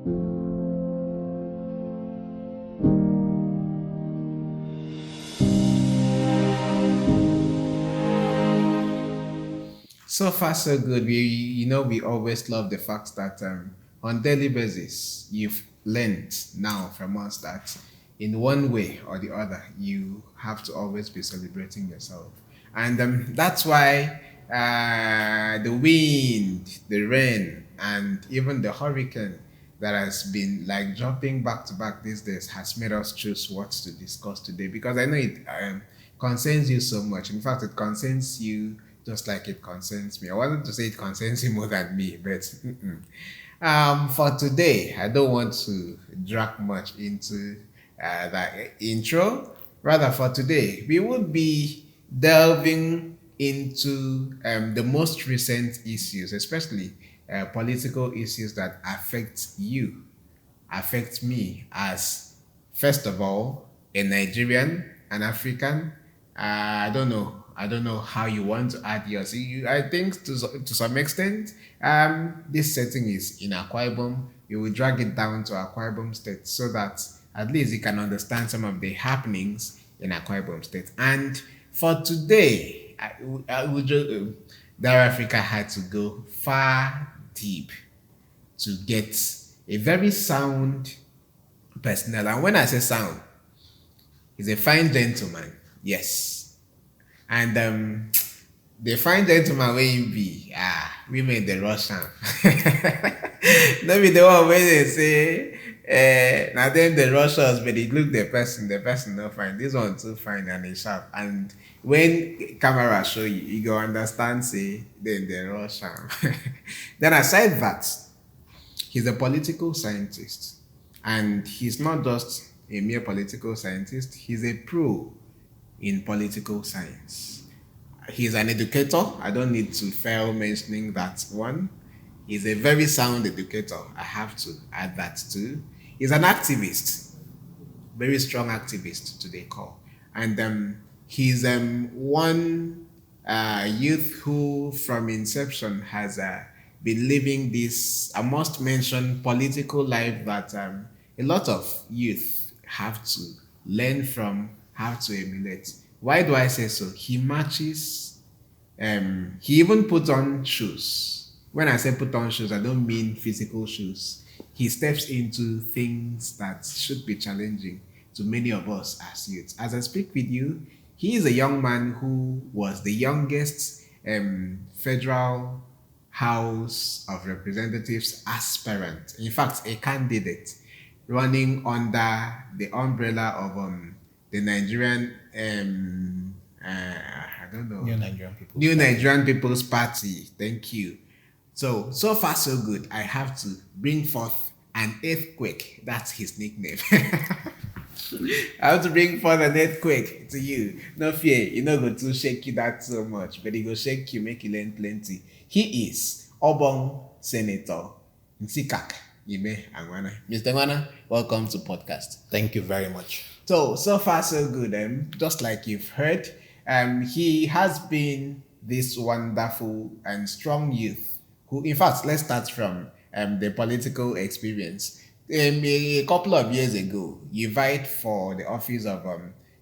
So far, so good. We always love the fact that on daily basis, you've learned now from us that in one way or the other, you have to always be celebrating yourself. And that's why the wind, the rain, and even the hurricane that has been like jumping back to back these days has made us choose what to discuss today, because I know it concerns you so much. In fact, it concerns you just like it concerns me. I wanted to say it concerns you more than me, but for today, I don't want to drag much into that intro. Rather, for today, we would be delving into the most recent issues, especially political issues that affect you, affect me as, first of all, a Nigerian, an African. I don't know how you want to add yours. I think to some extent, this setting is in Akwa Ibom. You will drag it down to Akwa Ibom State so that at least you can understand some of the happenings in Akwa Ibom State. And for today, I would just, DARA Africa had to go far deep to get a very sound personnel. And when I say sound, he's a fine gentleman. Yes. And the fine gentleman where you be, women they rush am. No be the one where they say, now them they rush us, but they look the person not fine. This one too fine and they sharp. And when camera show you, you go understand, say, then they rush am. Then aside that, he's a political scientist. And he's not just a mere political scientist, he's a pro in political science. He's an educator. I don't need to fail mentioning that one. He's a very sound educator. I have to add that too. He's an activist, very strong activist to the core. And he's one youth who from inception has been living this, I must mention, political life that a lot of youth have to learn from, have to emulate. Why do I say so? He matches, he even put on shoes. When I say put on shoes, I don't mean physical shoes. He steps into things that should be challenging to many of us as youths. As I speak with you, he is a young man who was the youngest federal House of Representatives aspirant. In fact, a candidate running under the umbrella of the Nigerian, I don't know, New Nigerian People's Party. Thank you. So far so good. I have to bring forth an earthquake. That's his nickname. I have to bring forth an earthquake to you. No fear, you not go to shake you that so much, but he go shake you, make you learn plenty. He is Obong Senator Nsikak. Anwana. Mr. Anwana, welcome to podcast. Thank you very much. So far so good. Just like you've heard, he has been this wonderful and strong youth who, in fact, let's start from the political experience. A couple of years ago, you vied for the office of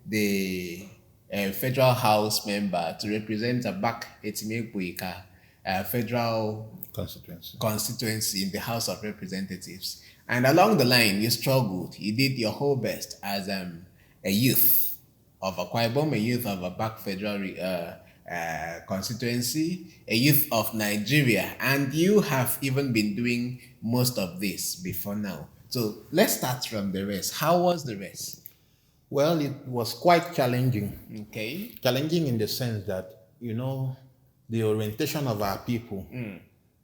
the federal house member to represent a back Etimepuika federal constituency in the House of Representatives. And along the line, you struggled. You did your whole best as a youth of Akwa Ibom, a youth of a back federal constituency, a youth of Nigeria. And you have even been doing most of this before now. So let's start from the race. How was the race? Well, it was quite challenging. Okay. Challenging in the sense that, the orientation of our people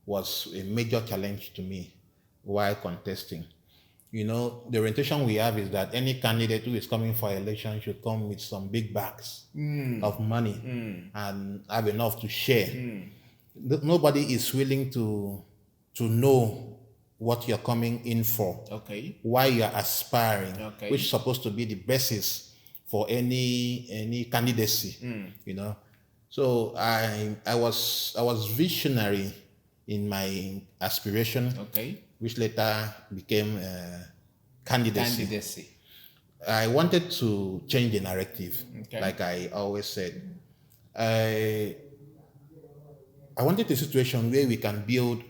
was a major challenge to me while contesting. The orientation we have is that any candidate who is coming for election should come with some big bags of money and have enough to share. Nobody is willing to know what you're coming in for, why you're aspiring, which is supposed to be the basis for any candidacy, So I was visionary in my aspiration. which later became candidacy. Candidacy. I wanted to change the narrative, Okay. like I always said. I wanted a situation where we can build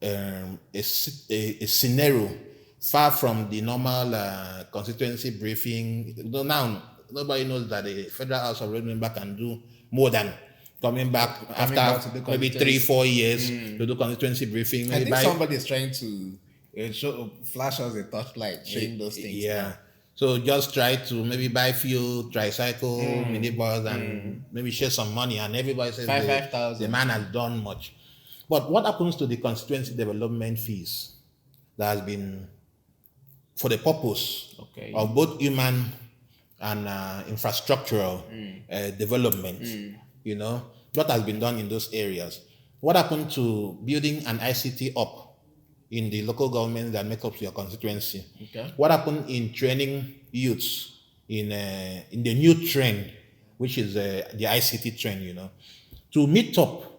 a scenario far from the normal constituency briefing. Now, nobody knows that the Federal House of Representatives can do more than coming back after maybe 3-4 years to do constituency briefing. I think somebody is trying to flash us a torchlight showing those things. Yeah. Now. So just try to maybe buy fuel, tricycle, minibus, and maybe share some money. And everybody says 5,000. the man has done much. But what happens to the constituency development fees that has been for the purpose of both human and infrastructural development? You know, what has been done in those areas? What happened to building an ICT up in the local government that make up your constituency? Okay. What happened in training youths in the new trend, which is the ICT trend? You know, to meet up.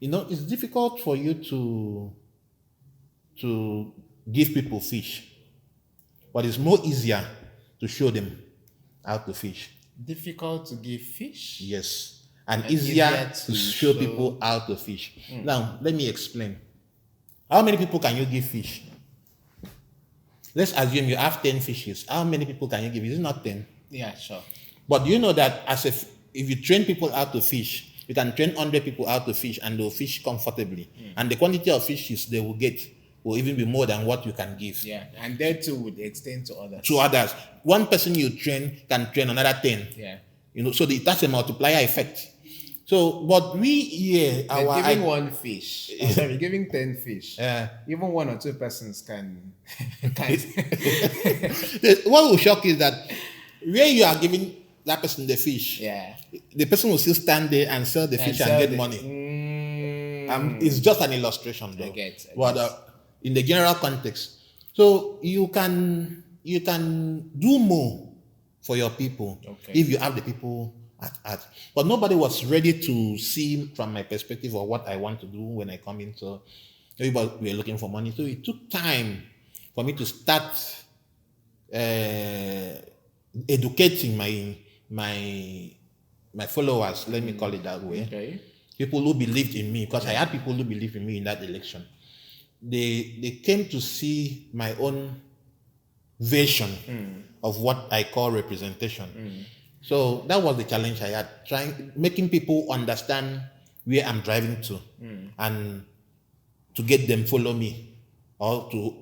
You know, it's difficult for you to give people fish, but it's more easier to show them how to fish. Difficult to give fish? Yes, and easier to show people how to fish. Now, let me explain. How many people can you give fish? Let's assume you have 10 fishes. How many people can you give? Is it not 10? Yeah, sure. But do you know that if you train people how to fish, you can train 100 people how to fish and they'll fish comfortably. And the quantity of fishes they will get will even be more than what you can give. Yeah, and that too would extend to others. To others. One person you train can train another 10. Yeah. You know, so that's a multiplier effect. So, but we here, giving one fish, sorry, giving 10 fish, even 1 or 2 persons can. What will shock is that where you are giving that person the fish, the person will still stand there and sell the fish and get money. It's just an illustration, though. But in the general context, so you can do more for your people if you have the people at heart. But nobody was ready to see from my perspective or what I want to do when I come in. So everybody were looking for money. So it took time for me to start educating my followers, let me call it that way. People who believed in me, because I had people who believed in me in that election. They came to see my own version of what I call representation. So that was the challenge I had, making people understand where I'm driving to and to get them follow me or to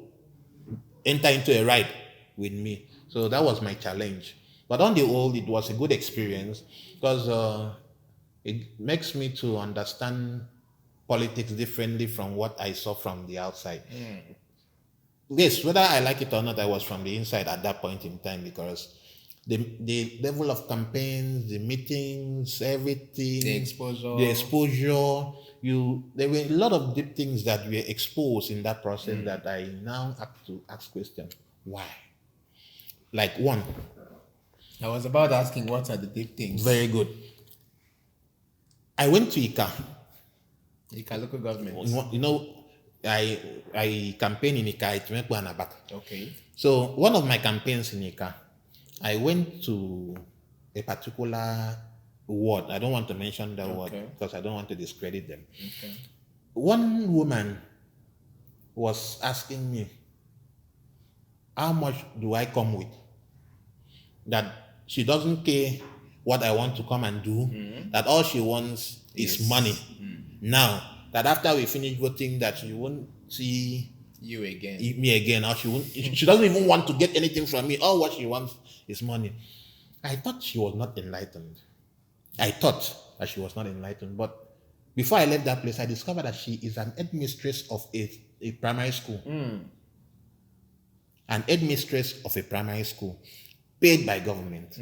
enter into a ride with me. So that was my challenge. But on the whole, it was a good experience because it makes me to understand politics differently from what I saw from the outside. Yes, whether I like it or not, I was from the inside at that point in time because the level of campaigns, the meetings, everything, the exposure, there were a lot of deep things that were exposed in that process that I now have to ask questions. Why? Like one. I was about asking what are the deep things. Very good. I went to Ika. Ika local government. You know, I campaigned in Ika, Itumekwa and Abaka. Okay. So one of my campaigns in Ika, I went to a particular ward. I don't want to mention that word because I don't want to discredit them. One woman was asking me, how much do I come with? That she doesn't care what I want to come and do, that all she wants is money. Now, that after we finish voting, that she won't see me again, or she doesn't even want to get anything from me. All what she wants is money. I thought she was not enlightened. But before I left that place, I discovered that she is an headmistress of a primary school. An headmistress of a primary school, paid by government.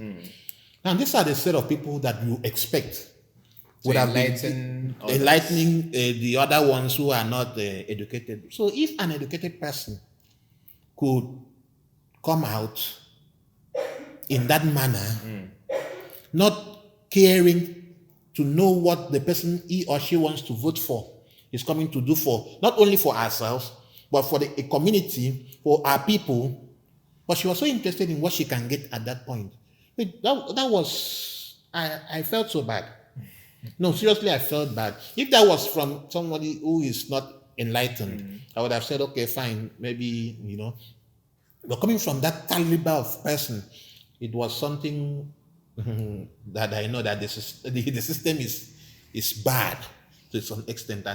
And these are the set of people that you expect would have been enlightening the other ones who are not educated. So if an educated person could come out in that manner, not caring to know what the person he or she wants to vote for is coming to do for, not only for ourselves, but for a community, for our people. But she was so interested in what she can get at that point. That was, I felt so bad. No, seriously, I felt bad. If that was from somebody who is not enlightened, I would have said, okay, fine, maybe, But coming from that caliber of person, it was something that I know that the system is bad to some extent,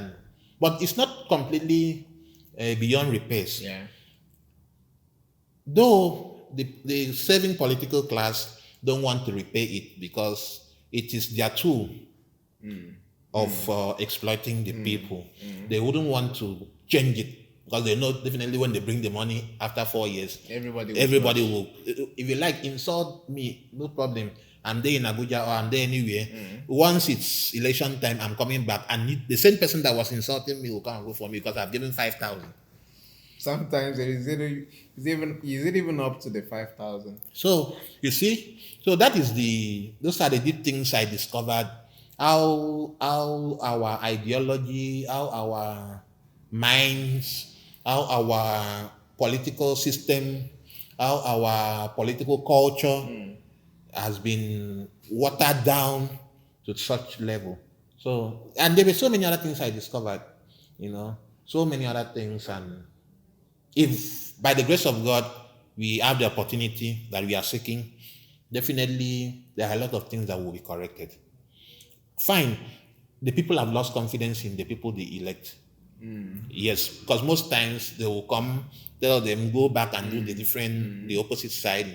but it's not completely beyond repairs. Yeah. Though the serving political class don't want to repay it because it is their tool of exploiting the people. They wouldn't want to change it because they know definitely when they bring the money after 4 years, everybody will, if you like, insult me, no problem. I'm there in Abuja or I'm there anywhere. Once it's election time, I'm coming back, and the same person that was insulting me will come and vote for me because I've given 5,000. Sometimes is it even up to the 5,000? So you see, those are the deep things I discovered. How our ideology, how our minds, how our political system, how our political culture has been watered down to such level. So, and there were so many other things I discovered, so many other things. And if by the grace of God we have the opportunity that we are seeking, definitely there are a lot of things that will be corrected. Fine, the people have lost confidence in the people they elect. Yes, because most times they will come, tell them go back and do the opposite side,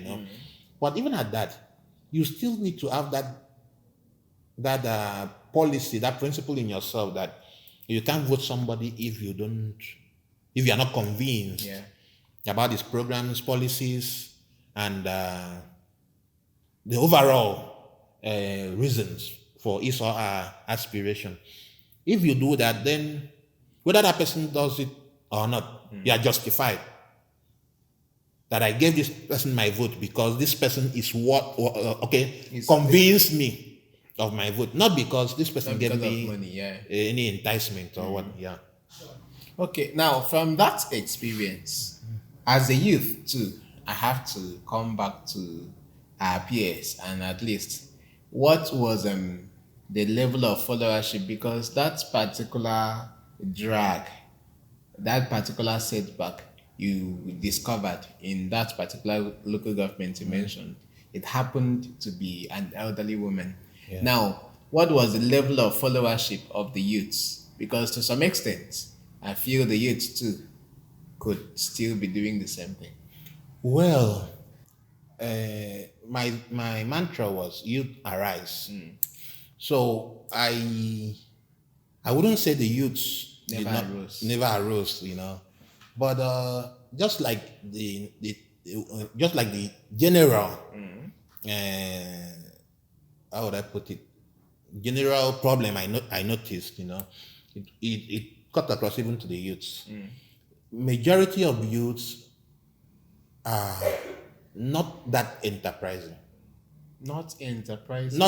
But even at that, you still need to have that policy, that principle in yourself that you can't vote somebody if you are not convinced about his programs, policies, and the overall reasons for his or her aspiration. If you do that, then whether that person does it or not, you are justified. That I gave this person my vote because this person is convinced me of my vote, not because this person gave me money, any enticement or what. Yeah. Okay, now from that experience, as a youth too, I have to come back to our peers and at least what was the level of followership, because that particular drag, that particular setback you discovered in that particular local government you mentioned, it happened to be an elderly woman. Yeah. Now, what was the level of followership of the youths? Because to some extent, I feel the youths too could still be doing the same thing. Well, my mantra was youth arise. So I wouldn't say the youths never arose, but just like the general, how would I put it? General problem I noticed, it cut across even to the youths. Majority of youths are not that enterprising. Not enterprising.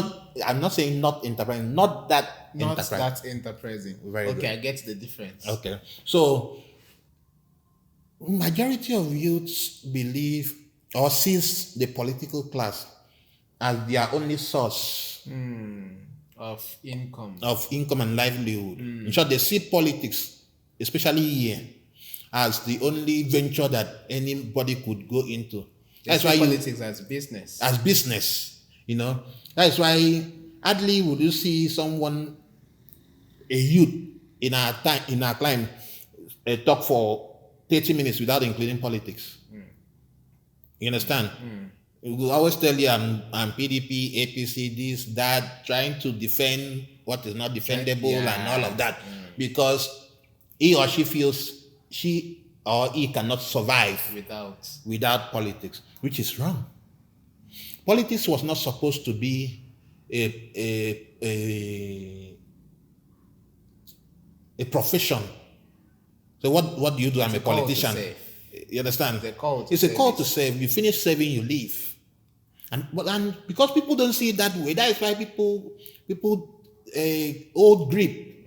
I'm not saying not enterprising. Not that enterprising. Very good. I get the difference. Okay, so majority of youths believe or sees the political class as their only source of income and livelihood. In short, they see politics, especially here, as the only venture that anybody could go into. That's why politics as business. As business. That's why hardly would you see someone, a youth in our climate, talk for 30 minutes without including politics. You understand? We will always tell you I'm PDP, APC, this, that, trying to defend what is not defendable and all of that, because he or she feels she or he cannot survive without politics, which is wrong. Politics was not supposed to be a profession. So what do you do? I'm a politician. You understand? It's a call to save. You finish saving, you leave. And because people don't see it that way, that is why people hold grip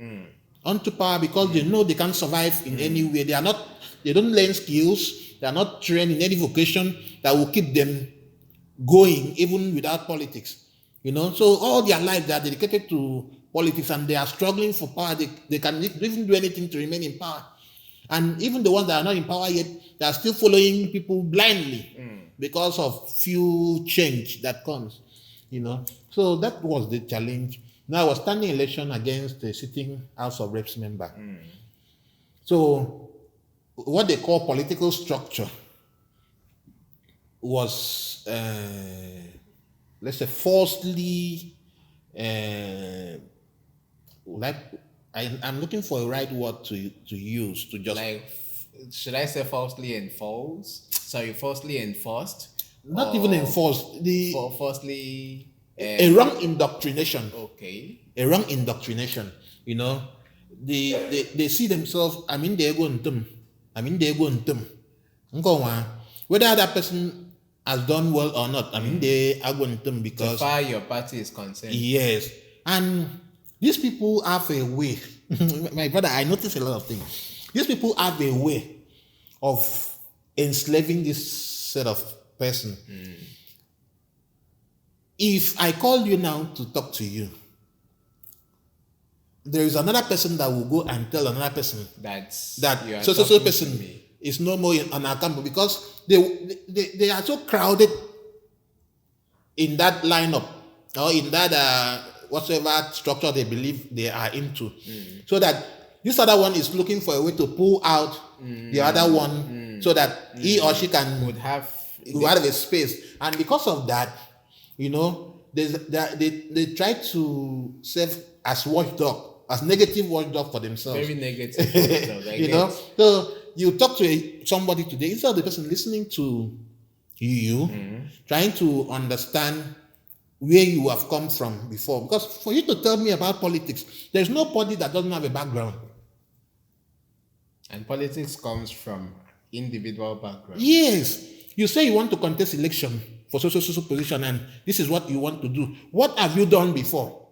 onto power because they know they can't survive in any way. They don't learn skills, they are not trained in any vocation that will keep them going even without politics. So all their life they are dedicated to politics and they are struggling for power. They can even do anything to remain in power. And even the ones that are not in power yet, they are still following people blindly because of few change that comes. So that was the challenge. Now I was standing election against the sitting House of Reps member. So what they call political structure was, let's say, falsely, I'm looking for a right word to use to just should I say falsely enforced? Sorry, falsely enforced. Not even enforced. Falsely. A wrong indoctrination. Okay. A wrong indoctrination. They see themselves. They go into them. Whether that person has done well or not. They are going to them because. So far your party is concerned. Yes, and these people have a way. My brother, I notice a lot of things. These people have a way of enslaving this set of person. If I call you now to talk to you, there is another person that will go and tell another person that so person is no more on our campus because they are so crowded in that lineup or in that whatever structure they believe they are into, so that this other one is looking for a way to pull out the other one so that he or she would have a space, and because of that, they try to serve as watchdog, as negative watchdog for themselves. Very negative watchdog, So you talk to somebody today, instead of the person listening to you, trying to understand where you have come from before. Because for you to tell me about politics, there's nobody that doesn't have a background. And politics comes from individual background. Yes. You say you want to contest election for social position and this is what you want to do. What have you done before?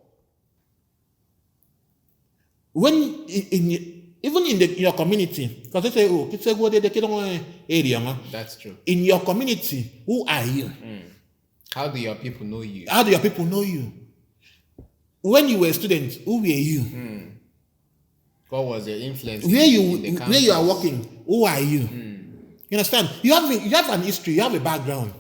When even in your community, because they say, oh, it's a good area. That's true. In your community, who are you? How do your people know you? How do your people know you? When you were a student, who were you? What was your influence? Where you are working, who are you? You understand? You have an history, you have a background.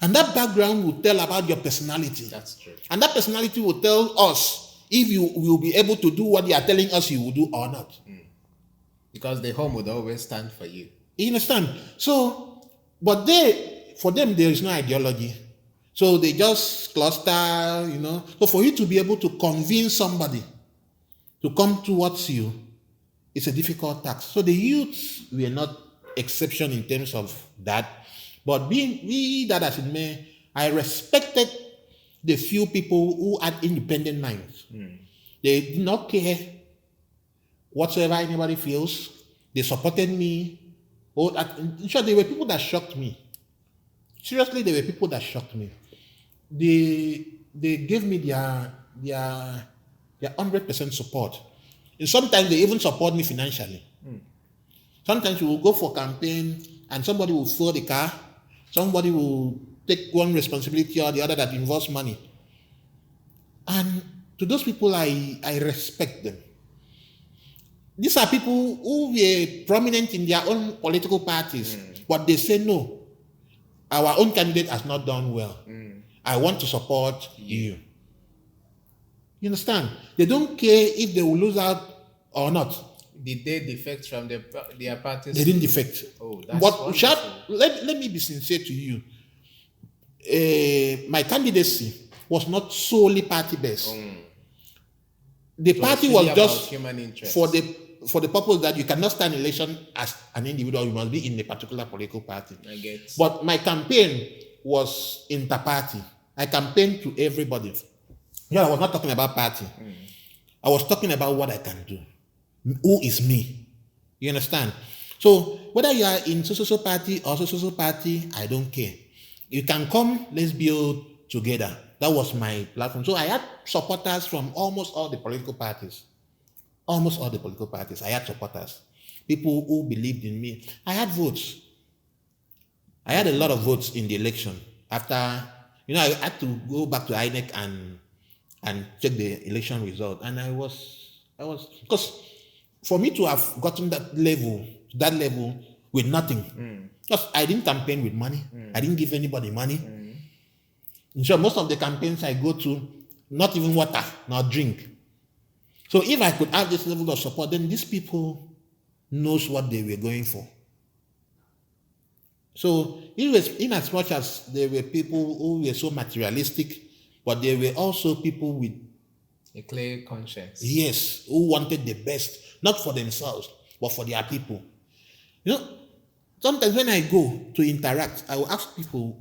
And that background will tell about your personality. That's true. And that personality will tell us if you will be able to do what they are telling us you will do or not. Because the home would always stand for you. You understand? So, but for them, there is no ideology. So they just cluster, So for you to be able to convince somebody to come towards you, it's a difficult task. So the youths were not exception in terms of that. But be that as it may, I respected the few people who had independent minds. They did not care whatsoever anybody feels. They supported me. In short, there were people that shocked me. Seriously, there were people that shocked me. They gave me their 100% support. And sometimes they even support me financially. Sometimes we will go for campaign and somebody will fill the car. Somebody will take one responsibility or the other that involves money. And to those people, I respect them. These are people who were prominent in their own political parties, but they say, no, our own candidate has not done well. I want to support you. You understand? They don't care if they will lose out or not. Did they defect from their parties? They didn't defect. Oh, that's but wonderful. Let me be sincere to you. My candidacy was not solely party-based. The party was just for the purpose that you cannot stand election as an individual. You must be in a particular political party. I get. But my campaign was inter-party. I campaigned to everybody. I was not talking about party. I was talking about what I can do. Who is me? You understand? So whether you are in social party or social party, I don't care. You can come, let's build together. That was my platform. So I had supporters from almost all the political parties. almost all the political parties. I had supporters, people who believed in me. I had votes. I had a lot of votes in the election. After, I had to go back to INEC and check the election result. And because for me to have gotten that level with nothing, because I didn't campaign with money. I didn't give anybody money. In short, most of the campaigns I go to, not even water, not drink. So if I could have this level of support, then these people knows what they were going for. So in as much as there were people who were so materialistic, but there were also people with a clear conscience. Yes, who wanted the best, not for themselves, but for their people. Sometimes when I go to interact, I will ask people,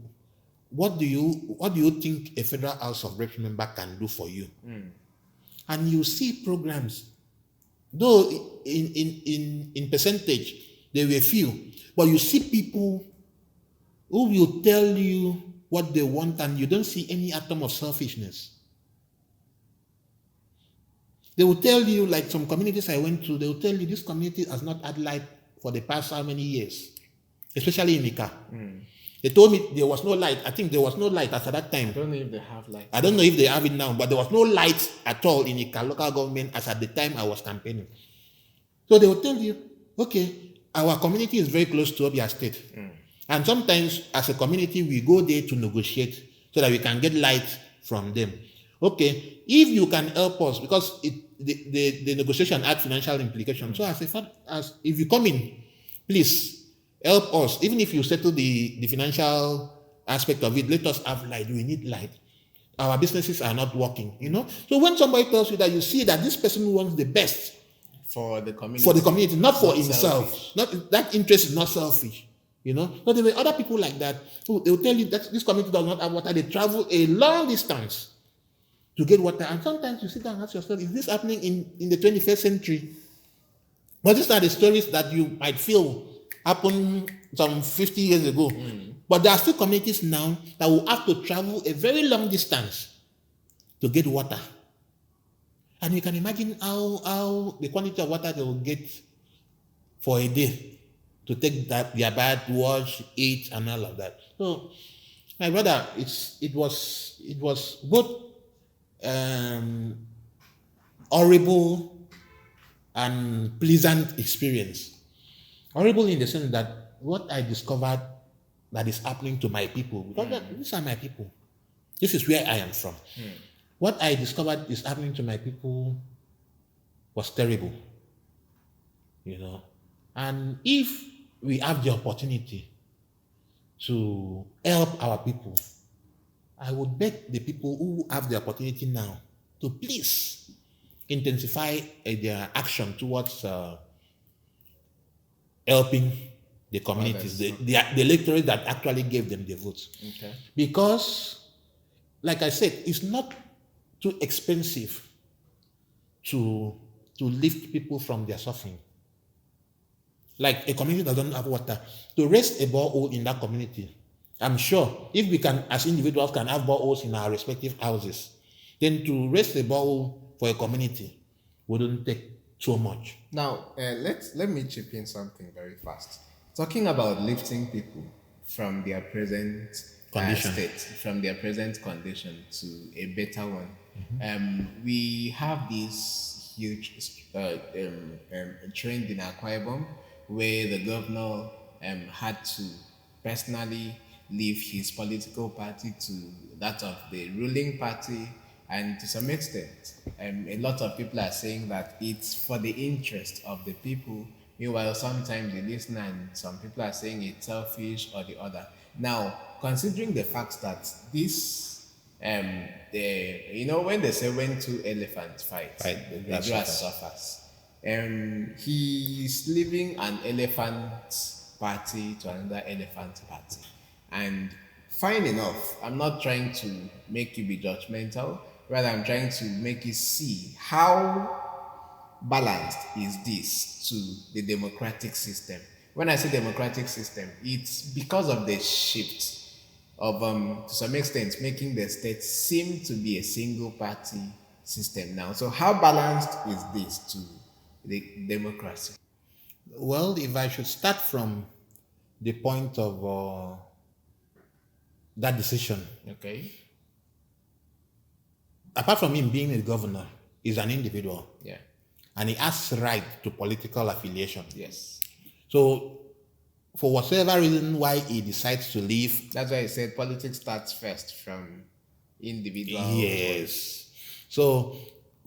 what do you think a Federal House of Reps member can do for you? And you see programs, though in percentage there were few, but you see people who will tell you what they want, and you don't see any atom of selfishness. They will tell you, like some communities I went to, they will tell you this community has not had light for the past how many years, especially in Ika. They told me there was no light. I think there was no light at that time. I don't know if they have light. I don't know if they have it now, but there was no light at all in Ika local government as at the time I was campaigning. So they will tell you, okay, our community is very close to Obia State. And sometimes as a community, we go there to negotiate so that we can get light from them. Okay, if you can help us, because the negotiation had financial implications. So as if you come in, please help us. Even if you settle the financial aspect of it, let us have light. We need light. Our businesses are not working, So when somebody tells you that, you see that this person wants the best for the community, not for himself. Selfish. Not that interest is not selfish. So there were other people like that who they will tell you that this community does not have water. They travel a long distance to get water. And sometimes you sit down and ask yourself, is this happening in the 21st century? But these are the stories that you might feel happened some 50 years ago. But there are still communities now that will have to travel a very long distance to get water. And you can imagine how the quantity of water they will get for a day to take their bath, wash, eat, and all of that. So, my brother, it was both horrible and pleasant experience. Horrible in the sense that what I discovered that is happening to my people, because these are my people. This is where I am from. What I discovered is happening to my people was terrible. And if we have the opportunity to help our people, I would beg the people who have the opportunity now to please intensify their action towards helping the communities, the electorate that actually gave them the votes. Okay. Because, like I said, it's not too expensive to lift people from their suffering. Like a community that doesn't have water, to raise a borehole in that community, I'm sure if we can, as individuals, can have boreholes in our respective houses, then to raise a borehole for a community wouldn't take so much. Now, let me chip in something very fast. Talking about lifting people from their present state, from their present condition to a better one. We have this huge trend in Akwa Ibom where the governor had to personally leave his political party to that of the ruling party, and to some extent, a lot of people are saying that it's for the interest of the people. Meanwhile, sometimes they listen and some people are saying it's selfish or the other. Now, considering the fact that this, when they say when two elephants fight, the grass suffers. He's leaving an elephant party to another elephant party. And fine enough, I'm not trying to make you be judgmental, rather I'm trying to make you see how balanced is this to the democratic system. When I say democratic system, it's because of the shift of, to some extent, making the state seem to be a single party system now. So how balanced is this the democracy? Well, if I should start from the point of that decision, Okay. apart from him being a governor, he's an individual Yeah. and he has right to political affiliation. Yes. So, for whatever reason why he decides to leave, That's why I said politics starts first from individual. yes. So,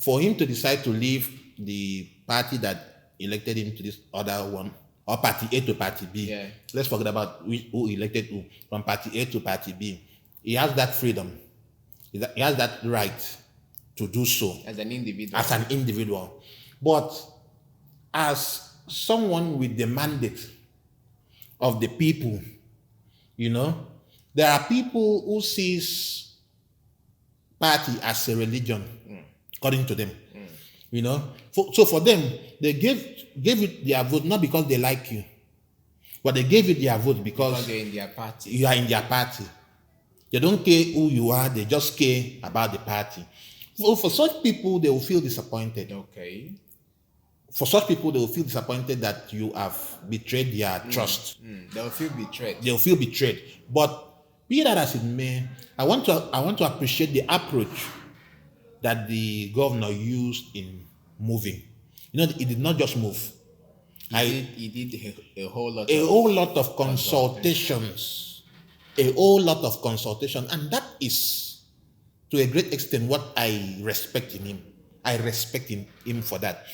for him to decide to leave the party that elected him to this other one, or party A to party B, Yeah. let's forget about who elected who, from party A to party B. He has that freedom. He has that right to do so As an individual. as an individual. But as someone with the mandate of the people, there are people who sees party as a religion, according to them. So for them, they gave it their vote not because they like you, but they gave it their vote because you're in their party. you are in their party. They don't care who you are, they just care about the party. For such people, they will feel disappointed. Okay. For such people, they will feel disappointed that you have betrayed their trust. They'll feel betrayed. They'll feel betrayed. But be that as it may, I want to appreciate the approach that the governor used in moving. He did not just move. He did a whole lot. A whole lot of consultations. A whole lot of consultation, and that is, to a great extent, what I respect in him. I respect him for that.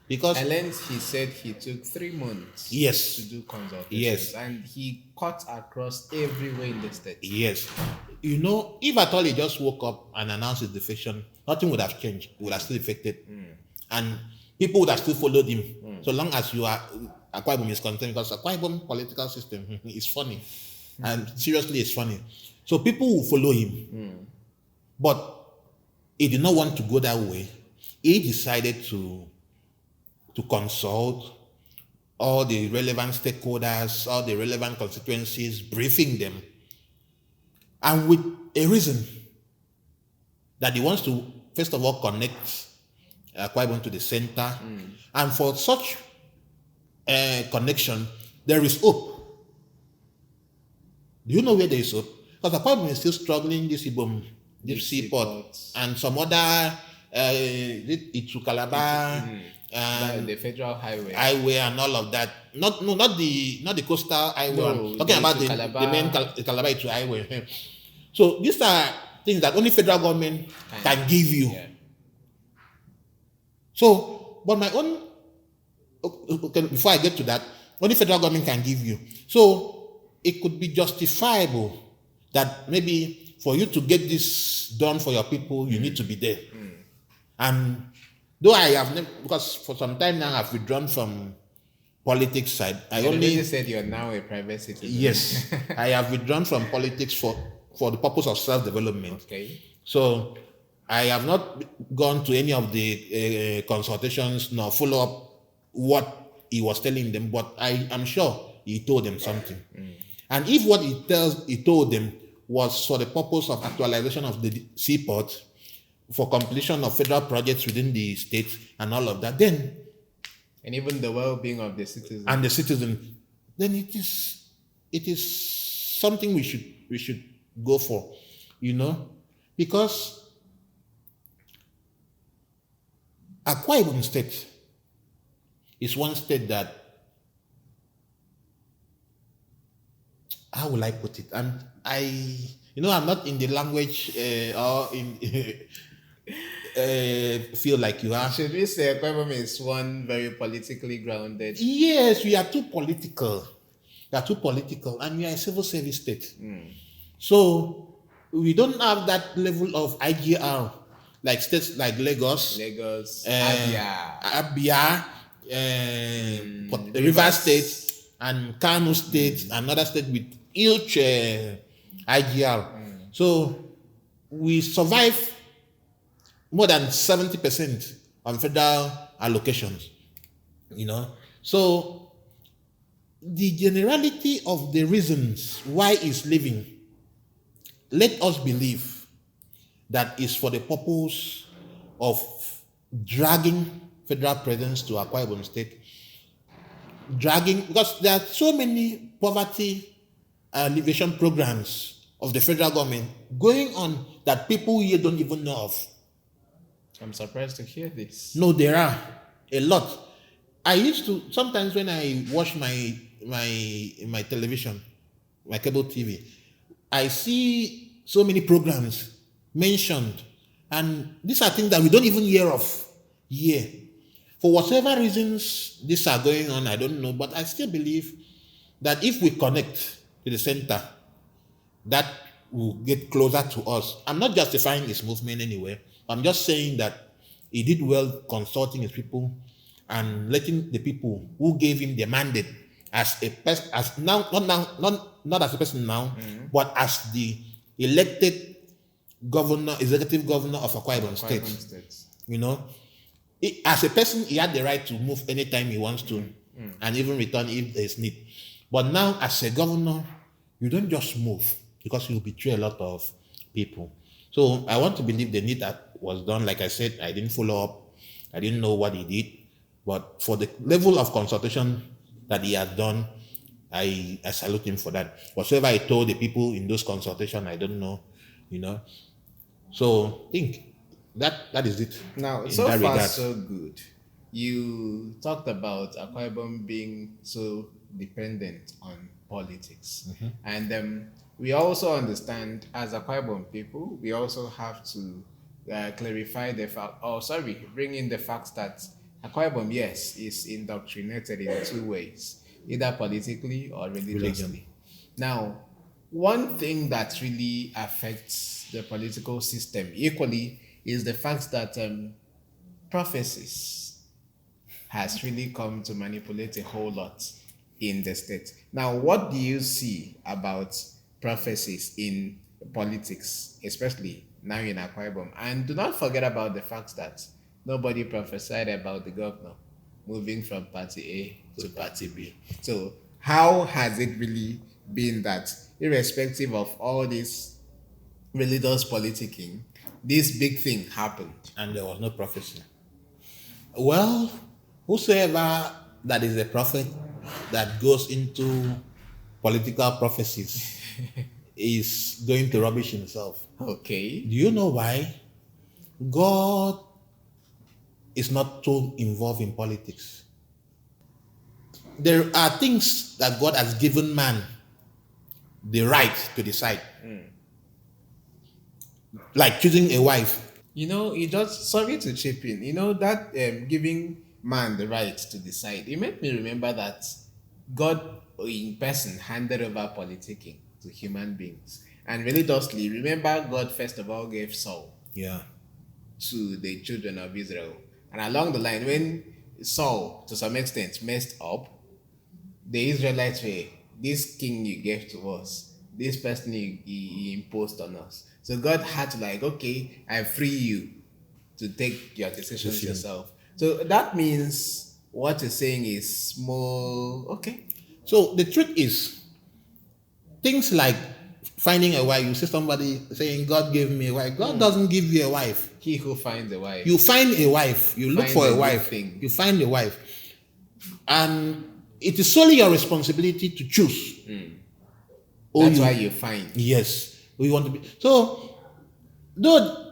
Because And then he said he took 3 months Yes. to do consultations. Yes. And he cut across everywhere in the state. Yes. If at all he just woke up and announced his defection, nothing would have changed. He would have still affected. And people would have still followed him. So long as Akwa Ibom is concerned, because Akwa Ibom political system is funny. And seriously, it's funny. So people will follow him. But he did not want to go that way. He decided to consult all the relevant stakeholders, all the relevant constituencies, briefing them, and with a reason that he wants to, first of all, connect Akwa Ibom to the center. And for such connection, there is hope. Do you know where there is hope? Because Akwa Ibom is still struggling, this Ibom, this seaport, and some other, Itu Calabar, The federal highway. and all of that. Not the coastal highway. No, I'm talking about the main Calabar Itu highway. So these are things that only federal government can give you. Yeah. So, but my own, okay, before I get to that, only federal government can give you. So it could be justifiable that maybe for you to get this done for your people, you need to be there. And though I have never, because for some time now I've withdrawn from politics side. I only said you're now a private citizen. Yes, I have withdrawn from politics for the purpose of self-development. Okay. So I have not gone to any of the consultations nor follow up what he was telling them, but I am sure he told them something. And if what he told them was for the purpose of actualization of the seaport, for completion of federal projects within the state and all of that, then And even the well-being of the citizens. and the citizen, then it is something we should go for, because Akwa Ibom State is one state that, how will I put it? And I'm not in the language or in feel like you are. Should we say Akwa Ibom is one very politically grounded? Yes, we are too political. And we are a civil service state. So we don't have that level of IGR like states like Lagos, Abia, River State, and Kano State, another state with huge IGR. So we survive more than 70% on federal allocations, So the generality of the reasons why he's leaving, let us believe that is for the purpose of dragging federal presence to Akwa Ibom State, dragging, because there are so many poverty alleviation programs of the federal government going on that people here don't even know of. I'm surprised to hear this. No, there are a lot. I used to, sometimes when I watch my television, my cable TV, I see so many programs mentioned, and these are things that we don't even hear of here. For whatever reasons these are going on, I don't know, but I still believe that if we connect to the center, that will get closer to us. I'm not justifying his movement anyway. I'm just saying that he did well consulting his people and letting the people who gave him the mandate as a person, as now, not as a person now, but as the elected governor, executive governor of Akwa Ibom State. You know, as a person, he had the right to move anytime he wants to, and even return if there's need. But now, as a governor, you don't just move because you betray a lot of people. So I want to believe the need that was done. Like I said, I didn't follow up. I didn't know what he did. But for the level of consultation that he had done, I salute him for that. Whatsoever he told the people in those consultations, I don't know, you know. So I think that is it. Now, so far, so good. You talked about Akwa Ibom being so dependent on politics. And we also understand, as Akwa Ibom people, we also have to clarify the fact, bring in the fact that Akwa Ibom, yes, is indoctrinated in two ways, either politically or religiously. Now, one thing that really affects the political system equally is the fact that prophecies has really come to manipulate a whole lot in the state. Now, what do you see about prophecies in politics, especially now in Akwa Ibom? And do not forget about the fact that nobody prophesied about the governor moving from party A to party B. So how has it really been that, irrespective of all this religious politicking, this big thing happened? And there was no prophecy. Well, whosoever that is a prophet that goes into political prophecies is going to rubbish himself. Okay. Do you know why? God is not too involved in politics. There are things that God has given man the right to decide. Like choosing a wife. You know, sorry to chip in, that giving man the right to decide, it made me remember that God in person handed over politicking to human beings. And religiously, remember, God first of all gave Saul to the children of Israel. And along the line, when Saul, to some extent, messed up, the Israelites were, this king you gave to us, this person he imposed on us. So God had to okay, I free you to take your decisions yourself. So that means what you're saying is small, okay. So the truth is, things like finding a wife, you see somebody saying, God gave me a wife. God doesn't give you a wife. He who finds a wife. You find a wife. You look for a wife. You find a wife. And it is solely your responsibility to choose. That's why you find. Yes. We want to be. So, though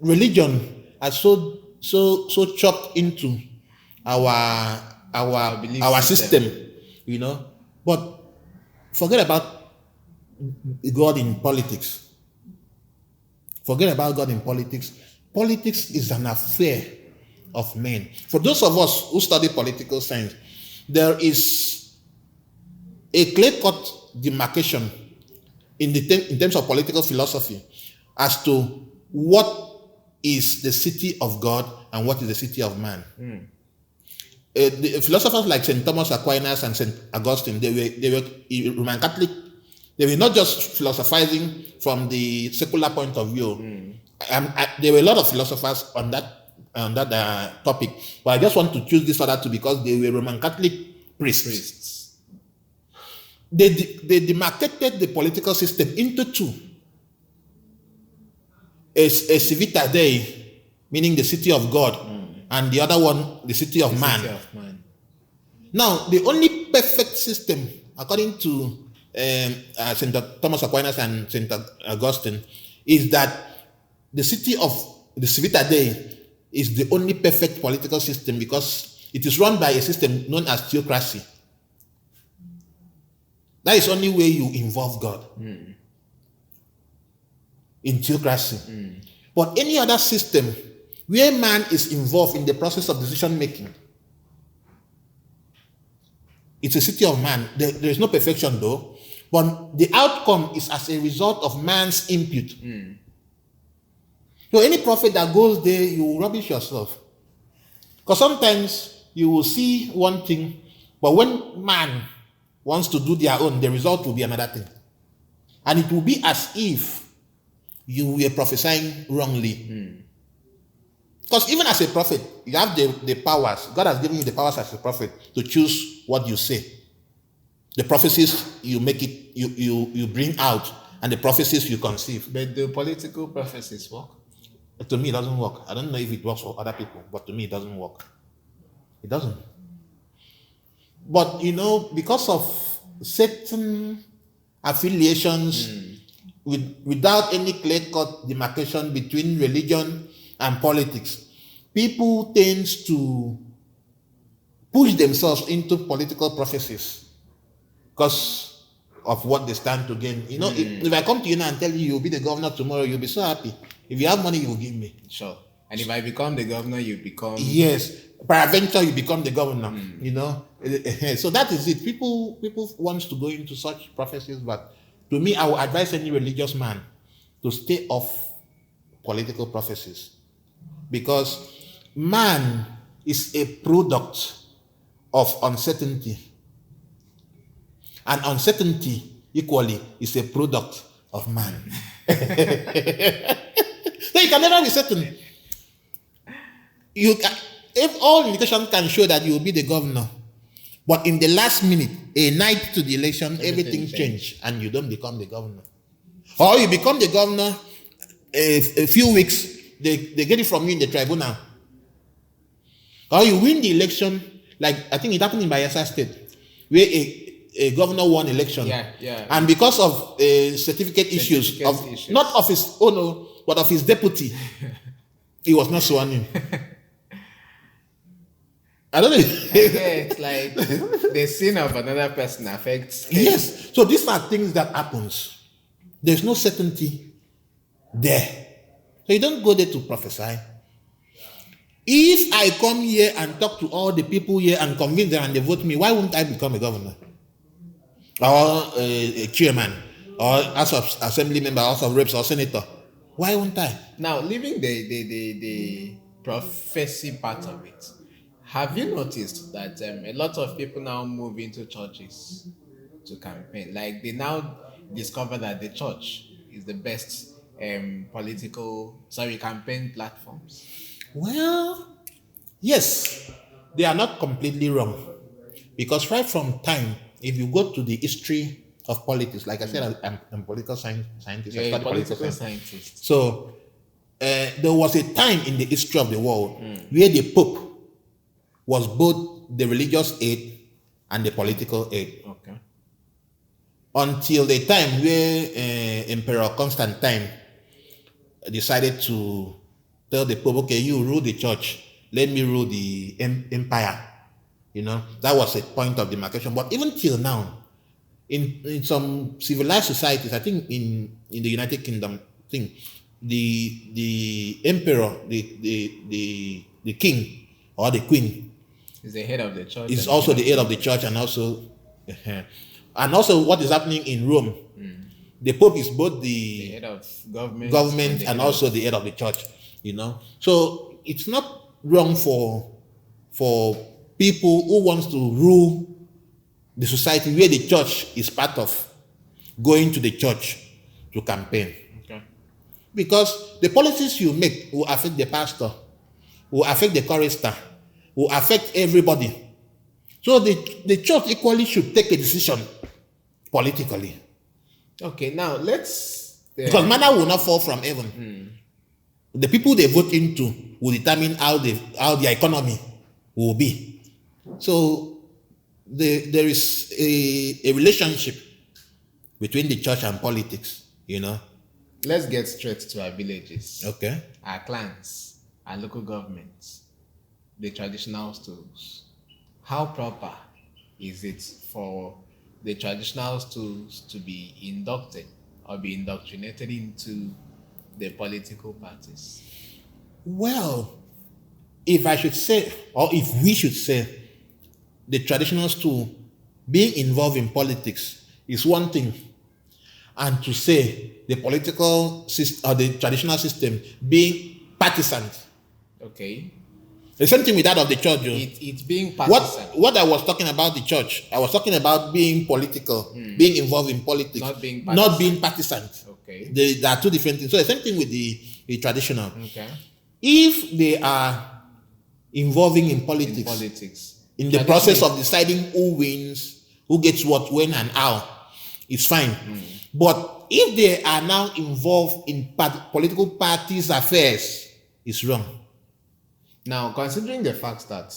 religion has so chopped into our system, but forget about God in politics. Forget about God in politics. Politics is an affair of men. For those of us who study political science, there is a clear-cut demarcation in terms of political philosophy as to what is the city of God and what is the city of man. The philosophers like St. Thomas Aquinas and St. Augustine, they were Roman Catholic. They were not just philosophizing from the secular point of view. There were a lot of philosophers on that topic, but I just want to choose this other two because they were Roman Catholic priests. They demarcated the political system into two. A civita Dei meaning the city of God, and the other one, the city of man. City of man. Now, the only perfect system, according to St. Thomas Aquinas and St. Augustine, is that the city of the Civita Dei is the only perfect political system because it is run by a system known as theocracy. That is the only way you involve God in theocracy. But any other system where man is involved in the process of decision making, it's a city of man. There is no perfection though, but the outcome is as a result of man's input. So any prophet that goes there, you will rubbish yourself. Because sometimes you will see one thing, but when man wants to do their own, the result will be another thing. And it will be as if you were prophesying wrongly. Because even as a prophet, you have the powers. God has given you the powers as a prophet to choose what you say. The prophecies you make it, you bring out, and the prophecies you conceive. But the political prophecies work? To me, it doesn't work. I don't know if it works for other people, but to me, it doesn't work. It doesn't. But, because of certain affiliations without any clear-cut demarcation between religion and politics, people tend to push themselves into political prophecies because of what they stand to gain. If I come to you now and tell you you'll be the governor tomorrow, you'll be so happy. If you have money, you will give me. Sure. And if I become the governor, you become... Yes. Peradventure, you become the governor. So that is it. People want to go into such prophecies, but to me, I would advise any religious man to stay off political prophecies. Because man is a product of uncertainty. And uncertainty, equally, is a product of man. So you can never be certain. If all indications can show that you will be the governor, but in the last minute, a night to the election, everything changes and you don't become the governor. Or you become the governor, a few weeks, they get it from you in the tribunal. Or you win the election, like I think it happened in Bayelsa State, where a governor won election. Yeah. And because of certificate issues, not of his own, but of his deputy, he was not sworn in. I don't know. It's like the sin of another person affects him. Yes. So these are things that happens. There's no certainty there. So you don't go there to prophesy. If I come here and talk to all the people here and convince them and they vote me, why wouldn't I become a governor? Or a chairman? Or House of Assembly member, House of Reps or senator? Why wouldn't I? Now, leaving the prophecy part of it, have you noticed that a lot of people now move into churches to campaign? Like they now discover that the church is the best campaign platforms. Well, yes, they are not completely wrong. Because right from time, if you go to the history of politics, like I said, I'm a political scientist. You're a political scientist. So there was a time in the history of the world where the Pope was both the religious aid and the political aid. Okay. Until the time where Emperor Constantine decided to tell the Pope, okay, you rule the church, let me rule the empire. That was a point of demarcation. But even till now, in some civilized societies, I think in the United Kingdom, the emperor, the king or the queen is the head of the church. Is also the head of the church, and also what is happening in Rome. The Pope is both the head of government and also the head of the church. So it's not wrong for people who wants to rule the society where the church is part of, going to the church to campaign. Okay. Because the policies you make will affect the pastor, will affect the chorister, will affect everybody. So the church equally should take a decision politically. Okay, now let's... Because manna will not fall from heaven. The people they vote into will determine how the economy will be. So there is a relationship between the church and politics, Let's get straight to our villages. Okay. Our clans, our local governments, the traditional stools. How proper is it for the traditional stools to be inducted or be indoctrinated into the political parties? Well, if I should say, or if we should say, the traditional stool being involved in politics is one thing, and to say the political system or the traditional system being partisan. Okay. The same thing with that of the church. It's being partisan. What I was talking about the church, I was talking about being political, being involved in politics, not being partisan. Okay. There are two different things. So the same thing with the traditional. Okay. If they are involving in politics, in the process of deciding who wins, who gets what, when, and how, it's fine. But if they are now involved in political parties' affairs, it's wrong. Now, considering the fact that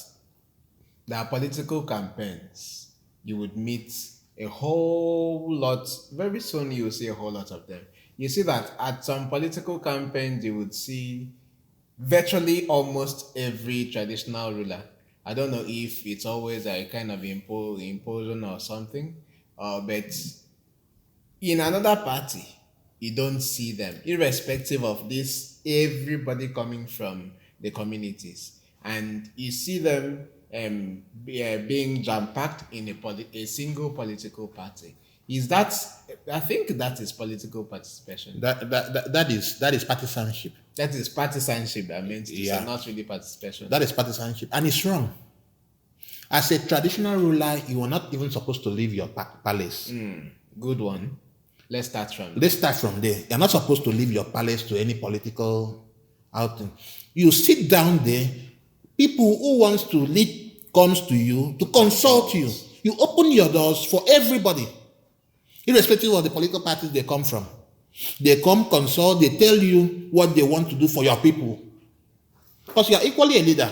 there are political campaigns, you would meet a whole lot, very soon you will see a whole lot of them. You see that at some political campaigns, you would see virtually almost every traditional ruler. I don't know if it's always a kind of imposition or something, but in another party, you don't see them, irrespective of this, everybody coming from the communities. And you see them being jam-packed in a single political party. I think that is political participation. That is partisanship. That is partisanship, I mean, it's not really participation. That is partisanship, and it's wrong. As a traditional ruler, you are not even supposed to leave your palace. Good one. Let's start from there. You're not supposed to leave your palace to any political outing. You sit down there. People who wants to lead comes to you to consult you. You open your doors for everybody, irrespective of the political parties they come from. They come, consult, they tell you what they want to do for your people. Because you are equally a leader,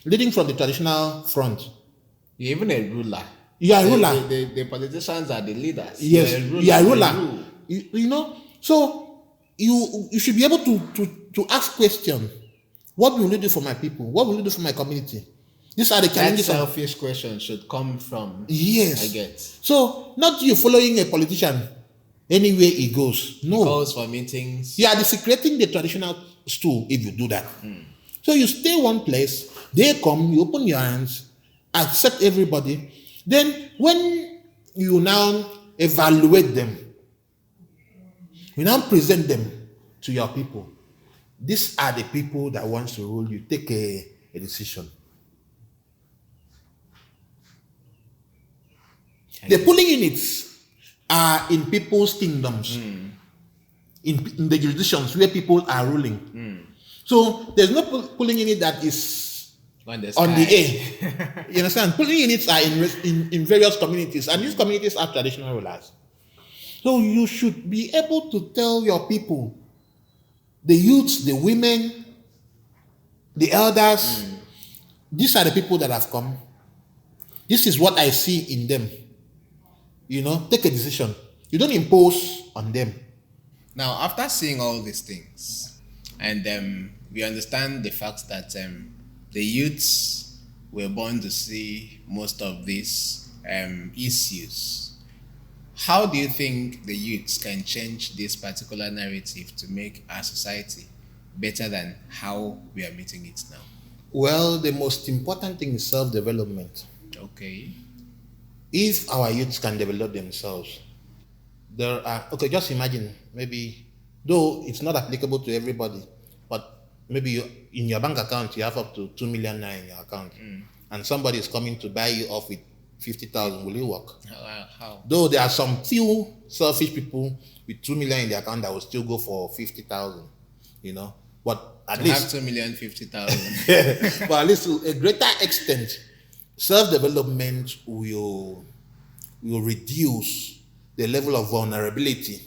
leading from the traditional front. You're even a ruler. You are a ruler. The politicians are the leaders. Yes, you are a ruler. So you should be able to ask questions. What will you do for my people? What will you do for my community? These are the challenges. That selfish question should come from. Yes. I get. So not you following a politician anywhere he goes. No. He goes for meetings. You are desecrating the traditional stool if you do that. So you stay one place, they come, you open your hands, accept everybody. Then when you now evaluate them, you now present them to your people. These are the people that want to rule you. Take a decision. The polling units are in people's kingdoms, in the jurisdictions where people are ruling. So there's no polling unit that is on the air. You understand? Polling units are in various communities, and these communities are traditional rulers. So you should be able to tell your people, the youths, the women, the elders, these are the people that have come. This is what I see in them. Take a decision. You don't impose on them. Now, after seeing all these things, and we understand the fact that the youths were born to see most of these issues, how do you think the youths can change this particular narrative to make our society better than how we are meeting it now? Well, the most important thing is self-development. Okay. If our youths can develop themselves, just imagine, maybe, though it's not applicable to everybody, but maybe in your bank account, you have up to 2 million naira in your account, and somebody is coming to buy you off with 50,000, will you work? How? Though there are some few selfish people with 2 million in their account that will still go for 50,000, but at least have 2,050,000. but at least to a greater extent, self-development will reduce the level of vulnerability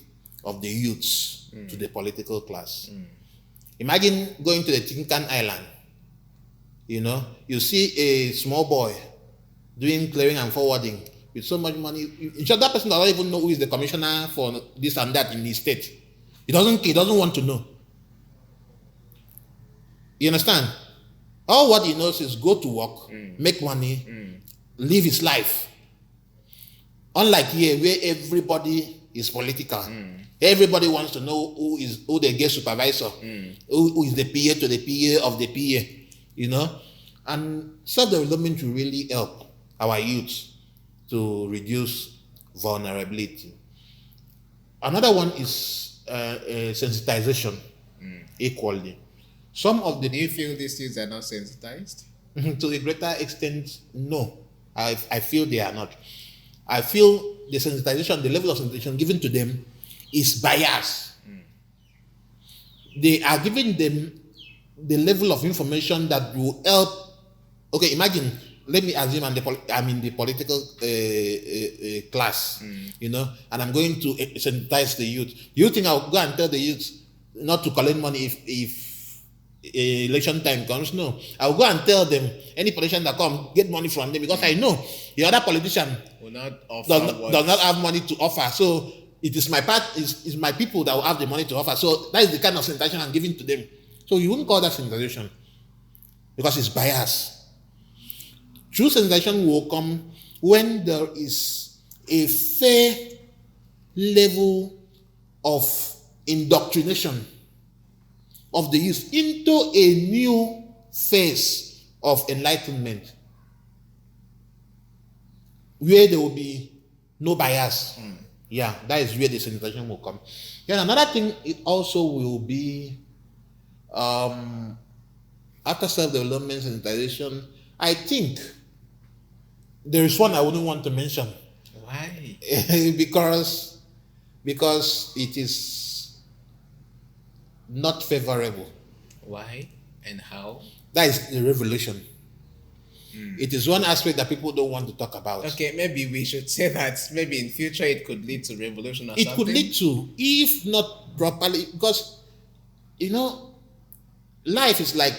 of the youths to the political class. Imagine going to the Tinkan Island. You see a small boy doing clearing and forwarding with so much money. In short, that person does not even know who is the commissioner for this and that in his state. He doesn't want to know. You understand? All what he knows is go to work, make money, live his life. Unlike here, where everybody is political. Everybody wants to know who the guest supervisor, who is the PA to the PA of the PA, And self-development will really help our youth to reduce vulnerability. Another one is sensitization equally. Do you feel these youths are not sensitized? To a greater extent, no. I feel they are not. I feel the sensitization, the level of sensitization given to them is biased. They are giving them the level of information that will help. Okay, imagine, let me assume I'm in the political class, and I'm going to sensitize the youth. You think I'll go and tell the youth not to collect money if election time comes? No. I'll go and tell them, any politician that come, get money from them, because I know the other politician will not offer does not have money to offer. So it is is my people that will have the money to offer. So that is the kind of sensitization I'm giving to them. So you wouldn't call that sensitization because it's biased. True sensitization will come when there is a fair level of indoctrination of the youth into a new phase of enlightenment where there will be no bias. Yeah, that is where the sensitization will come. Then another thing, it also will be after self-development sensitization, I think there is one I wouldn't want to mention. Why? because it is not favorable. Why and how? That is the revolution. It is one aspect that people don't want to talk about. Okay, maybe we should say that maybe in future it could lead to revolution or something. It could lead to, if not properly, because life is like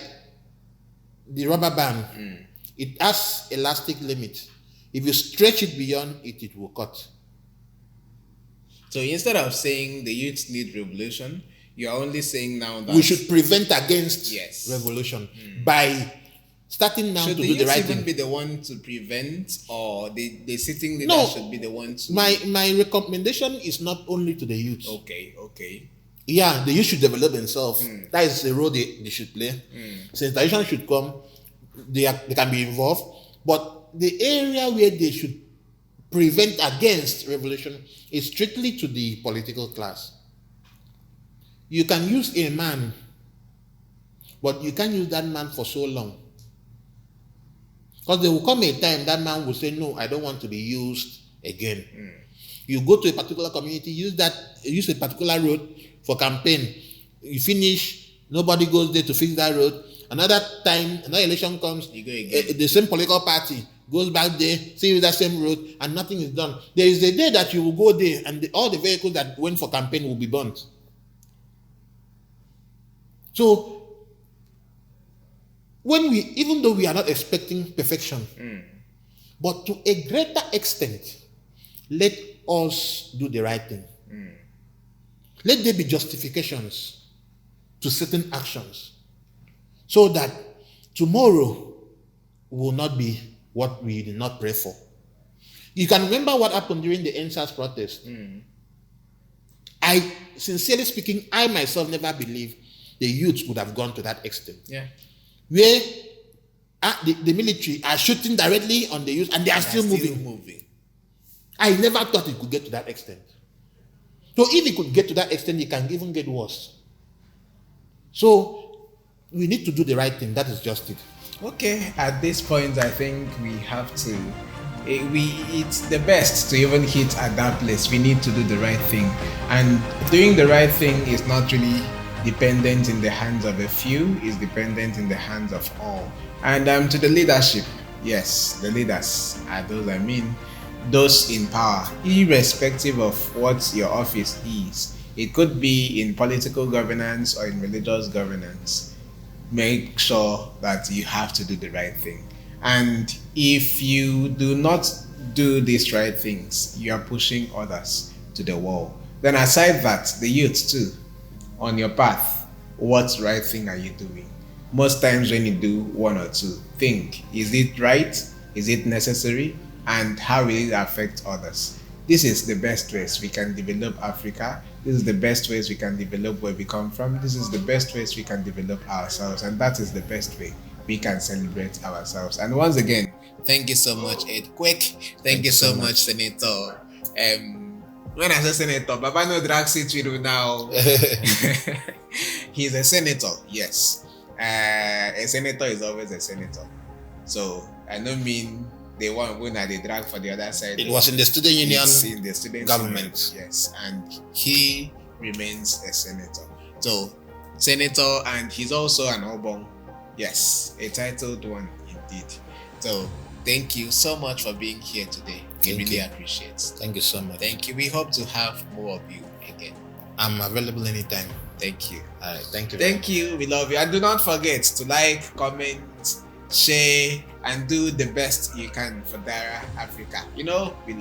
the rubber band. It has elastic limit. If you stretch it beyond it, it will cut. So instead of saying the youth need revolution, you are only saying now that we should prevent against revolution by starting now should to the do the youth right even thing. be the one to prevent, or the sitting leader should be the one to? My recommendation is not only to the youth. Okay. Yeah, the youth should develop themselves. That is the role they should play. Sensitization should come. They can be involved, but the area where they should prevent against revolution is strictly to the political class. You can use a man, but you can't use that man for so long. Because there will come a time that man will say, no, I don't want to be used again. You go to a particular community, use a particular road for campaign. You finish, nobody goes there to fix that road. Another time, another election comes, you go again. The same political party goes back there, see that same road, and nothing is done. There is a day that you will go there, and all the vehicles that went for campaign will be burnt. So, even though we are not expecting perfection, but to a greater extent, let us do the right thing. Let there be justifications to certain actions, so that tomorrow will not be what we did not pray for. You can remember what happened during the NSAS protest. I, sincerely speaking, I myself never believed the youth would have gone to that extent. Yeah. Where the military are shooting directly on the youth and they are still moving. I never thought it could get to that extent. So if it could get to that extent, it can even get worse. So we need to do the right thing. That is just it. Okay, at this point, I think we have to. It's the best to even hit at that place. We need to do the right thing, and doing the right thing is not really dependent in the hands of a few. It's dependent in the hands of all. And to the leadership, yes, the leaders are those in power, irrespective of what your office is. It could be in political governance or in religious governance. Make sure that you have to do the right thing. And if you do not do these right things, you are pushing others to the wall. Then aside that, the youth too, on your path, what right thing are you doing? Most times when you do one or two, think, is it right? Is it necessary? And how will it affect others? This is the best ways we can develop Africa. This is the best ways we can develop where we come from. This is the best ways we can develop ourselves. And that is the best way we can celebrate ourselves. And once again, thank you so much, Ed Quick. Thank you so much, Senator. When I say Senator, Baba no drag seat with you now. He's a senator, yes. A senator is always a senator. So I don't mean the one when they drag for the other side. It was in the student union, in the student government. Union, yes, and he remains a senator. So senator, and he's also an Obong. Yes, a titled one indeed. So thank you so much for being here today. We really appreciate it. Thank you so much. Thank you. We hope to have more of you again. I'm available anytime. Thank you. All right. Thank you. Thank you. We love you. And do not forget to like, comment, share, and do the best you can for DARA Africa. We love you.